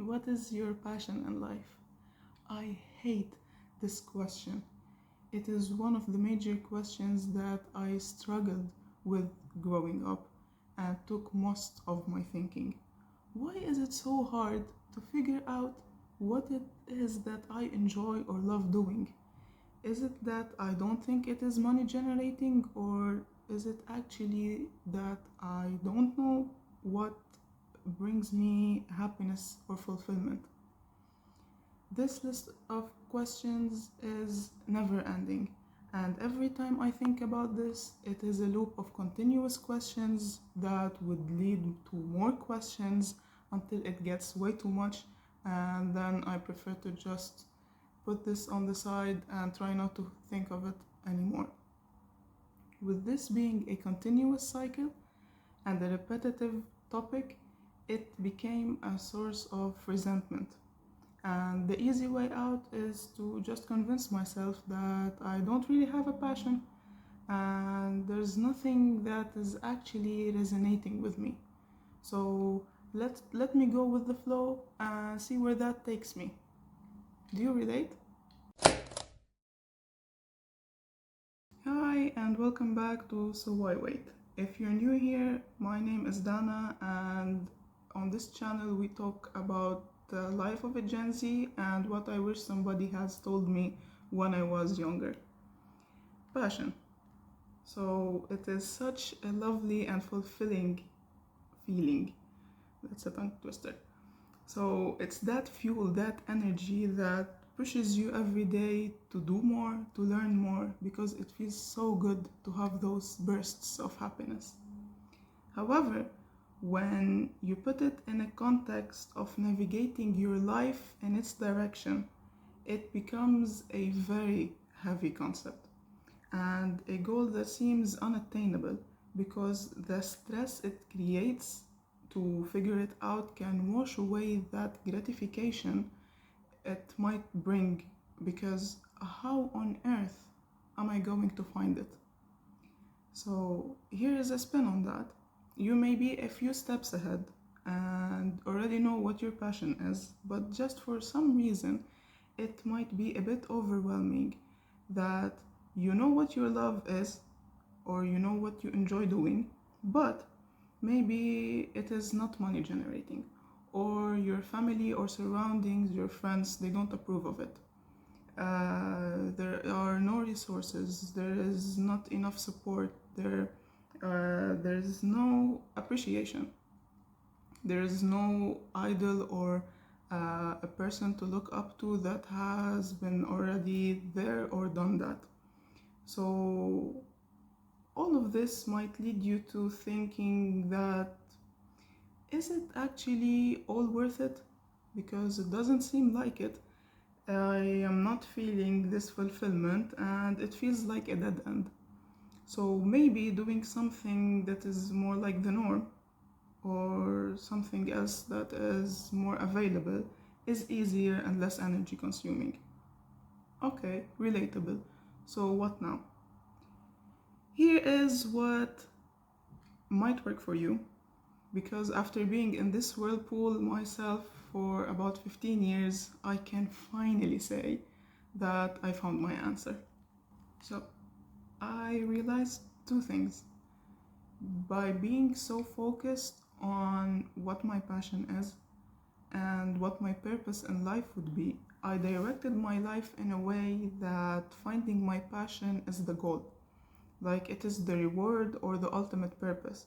what is your passion in life? I hate this question. It is one of the major questions that I struggled with growing up and took most of my thinking. Why is it so hard to figure out what it is that I enjoy or love doing? Is it that I don't think it is money generating, or is it actually that I don't know what brings me happiness or fulfillment? This list of questions is never ending, and every time I think about this, it is a loop of continuous questions that would lead to more questions until it gets way too much, and then I prefer to just put this on the side and try not to think of it anymore. With this being a continuous cycle and a repetitive topic, it became a source of resentment. And the easy way out is to just convince myself that I don't really have a passion and there's nothing that is actually resonating with me. So let me go with the flow and see where that takes me. Do you relate? Hi and welcome back to So Why Wait. If you're new here, my name is Dana, and on this channel we talk about the life of a Gen Z and what I wish somebody has told me when I was younger. Passion. So it is such a lovely and fulfilling feeling. That's a tongue twister. So it's that fuel, that energy that pushes you every day to do more, to learn more, because it feels so good to have those bursts of happiness. However, when you put it in a context of navigating your life in its direction, it becomes a very heavy concept and a goal that seems unattainable because the stress it creates to figure it out can wash away that gratification it might bring, because how on earth am I going to find it? So here is a spin on that. You may be a few steps ahead and already know what your passion is, but just for some reason it might be a bit overwhelming that you know what your love is or you know what you enjoy doing, but maybe it is not money generating, or your family or surroundings, your friends, they don't approve of it. There are no resources, there is not enough support, there is no appreciation, there is no idol or a person to look up to that has been already there or done that. So all of this might lead you to thinking that, is it actually all worth it? Because it doesn't seem like it. I am not feeling this fulfillment and it feels like a dead end. So maybe doing something that is more like the norm or something else that is more available is easier and less energy consuming. Okay, relatable. So what now? Here is what might work for you, because after being in this whirlpool myself for about 15 years, I can finally say that I found my answer. So I realized two things. By being so focused on what my passion is and what my purpose in life would be, I directed my life in a way that finding my passion is the goal, like it is the reward or the ultimate purpose.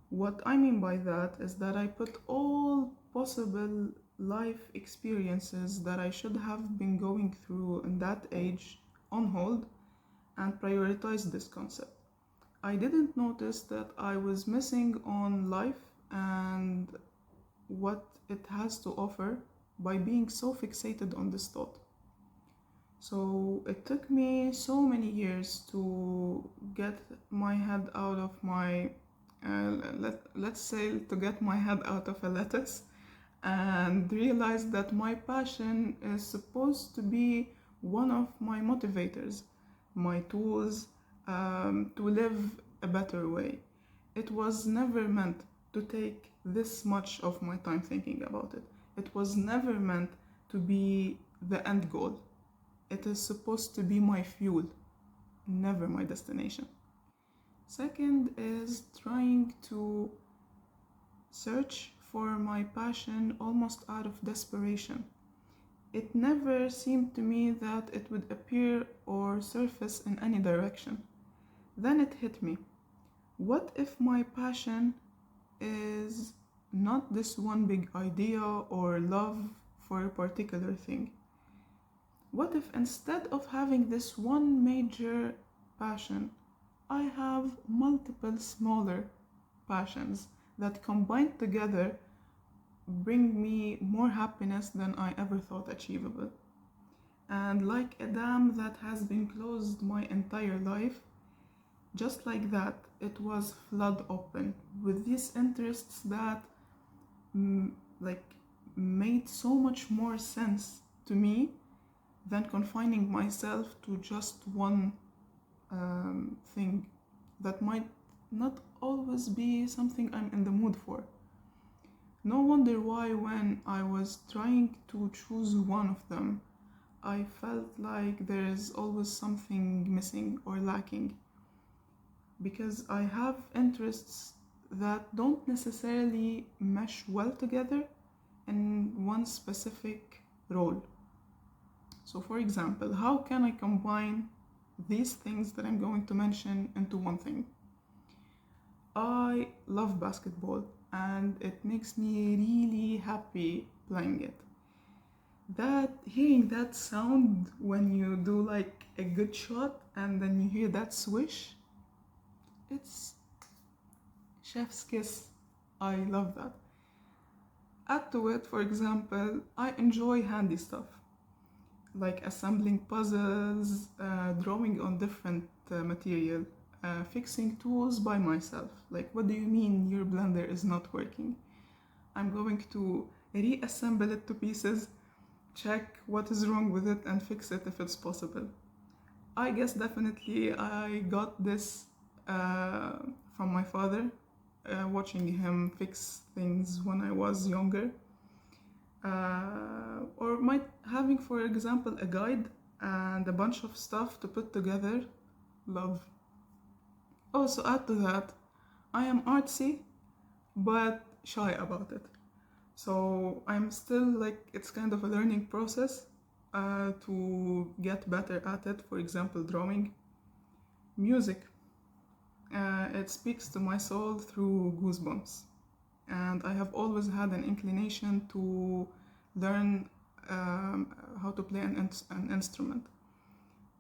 What I mean by that is that I put all possible life experiences that I should have been going through in that age on hold and prioritized this concept. I didn't notice that I was missing on life and what it has to offer by being so fixated on this thought. So it took me so many years to get my head out of my let's say to get my head out of a lettuce and realize that my passion is supposed to be one of my motivators, my tools to live a better way. It was never meant to take this much of my time thinking about it. It was never meant to be the end goal. It is supposed to be my fuel, never my destination. Second is trying to search for my passion almost out of desperation. It never seemed to me that it would appear or surface in any direction. Then it hit me. What if my passion is not this one big idea or love for a particular thing? What if instead of having this one major passion, I have multiple smaller passions that combined together bring me more happiness than I ever thought achievable? And like a dam that has been closed my entire life, just like that, it was flood open with these interests that like made so much more sense to me than confining myself to just one thing that might not always be something I'm in the mood for. No wonder why, when I was trying to choose one of them, I felt like there is always something missing or lacking. Because I have interests that don't necessarily mesh well together in one specific role. So, for example, how can I combine these things that I'm going to mention into one thing? I love basketball and it makes me really happy playing it. Hearing that sound when you do like a good shot and then you hear that swish, it's chef's kiss. I love that. Add to it, for example, I enjoy handy stuff like assembling puzzles, drawing on different material, fixing tools by myself. Like, what do you mean your blender is not working? I'm going to reassemble it to pieces, check what is wrong with it, and fix it if it's possible. I guess definitely I got this from my father, watching him fix things when I was younger. Or having, for example, a guide and a bunch of stuff to put together. Love. Also, add to that, I am artsy but shy about it. So I'm still like, it's kind of a learning process to get better at it. For example, drawing. Music. It speaks to my soul through goosebumps. And I have always had an inclination to learn how to play an instrument.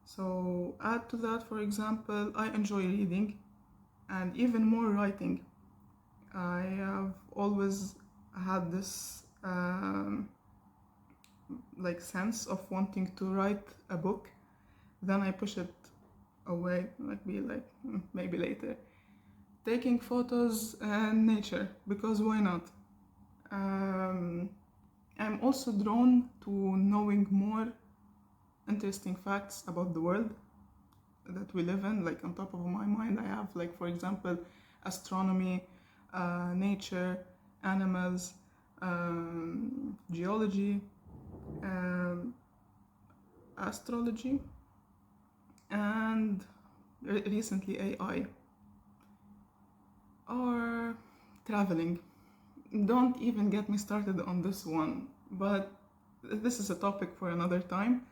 So add to that, for example, I enjoy reading and even more writing. I have always had this like sense of wanting to write a book. Then I push it away, maybe later. Taking photos and nature, because why not? I'm also drawn to knowing more interesting facts about the world that we live in. Like, on top of my mind, I have, like, for example, astronomy, nature, animals, geology, astrology, and recently AI. Or traveling. Don't even get me started on this one, but this is a topic for another time.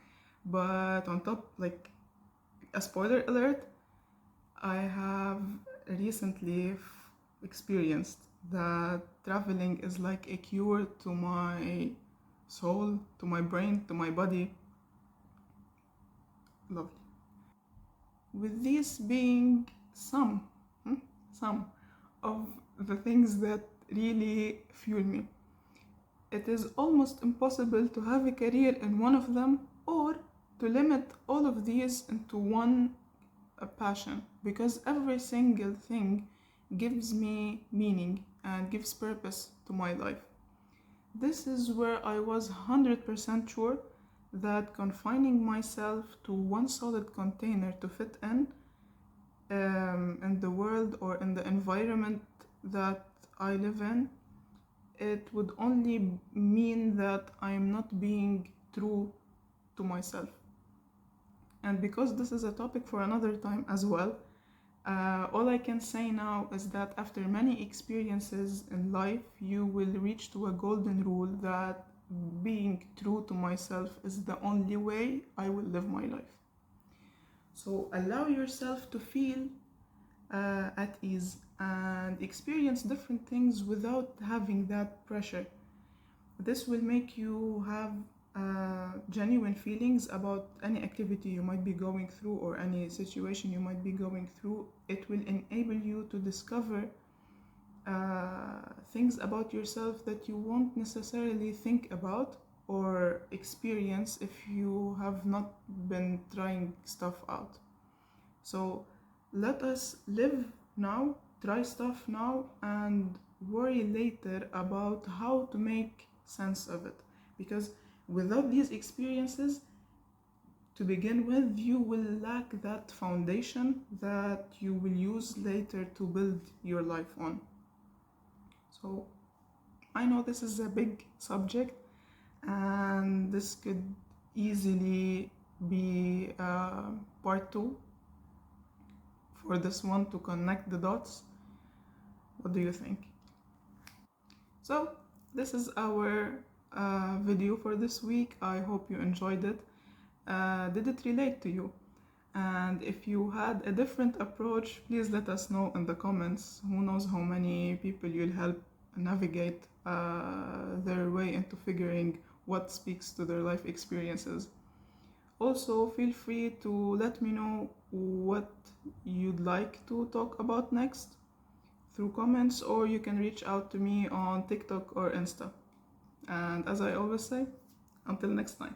But on top, like, a spoiler alert, I have recently experienced that traveling is like a cure to my soul, to my brain, to my body. Lovely. With these being some of the things that really fuel me, it is almost impossible to have a career in one of them or to limit all of these into one passion, because every single thing gives me meaning and gives purpose to my life. This is where I was 100% sure that confining myself to one solid container to fit in the world or in the environment that I live in it would only mean that I am not being true to myself. And because this is a topic for another time as well, all I can say now is that after many experiences in life, you will reach to a golden rule that being true to myself is the only way I will live my life. So allow yourself to feel at ease and experience different things without having that pressure. This will make you have genuine feelings about any activity you might be going through or any situation you might be going through. It will enable you to discover things about yourself that you won't necessarily think about or experience if you have not been trying stuff out. So let us live now, try stuff now, and worry later about how to make sense of it. Because without these experiences, to begin with, you will lack that foundation that you will use later to build your life on. So I know this is a big subject, and this could easily be part two for this one to connect the dots. What do you think? So this is our video for this week. I hope you enjoyed it. Did it relate to you? And if you had a different approach, please let us know in the comments. Who knows how many people you'll help navigate their way into figuring what speaks to their life experiences. Also, feel free to let me know what you'd like to talk about next through comments, or you can reach out to me on TikTok or Insta. And as I always say, until next time.